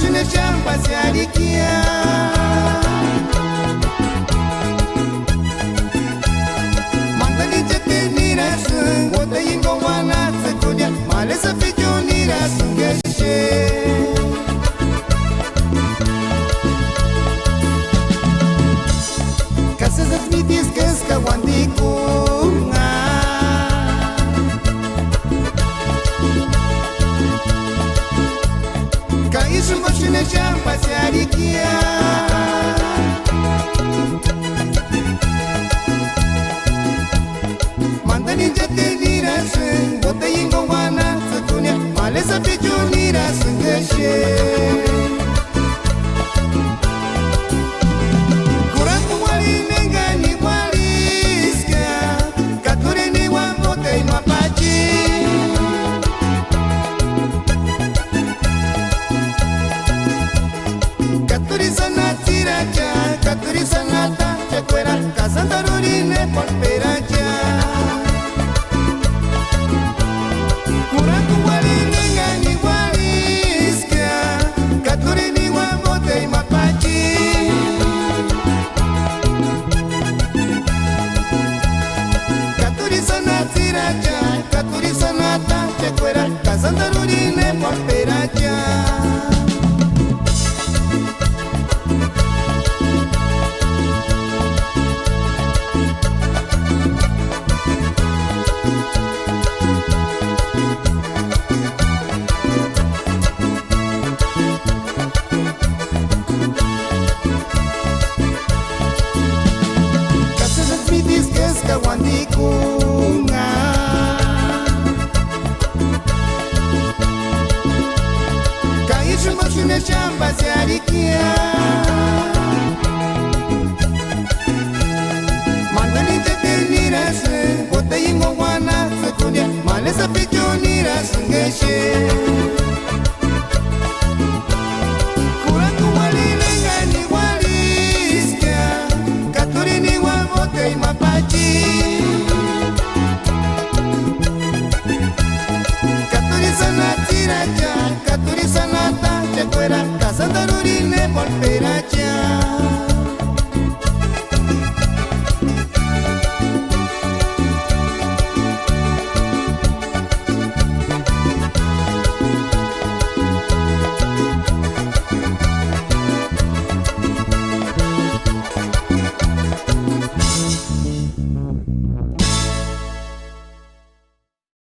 mashine shamba sialikia Mandali jete nira sun Wota yingo wana tsekodia Male sa fijo nira sungeshe Kasazat mitis keska wandikunga Kaishu mashine shamba sialikia Mandani jate nira sun Wota yingo wana tsekodia Male sa fijo nira sungeshe Katuri sanata chakwera kazandarurine polperaja Kuratu wali nengani waliska Katuri ni wamote mapachi Katuri sanata chakwera kazandarurine polperaja Wandikunga Kaishu mashine shamba sialikia Mandali jete nira sun Wota yingo wana tsekodia Male sa fijo nira sungeshe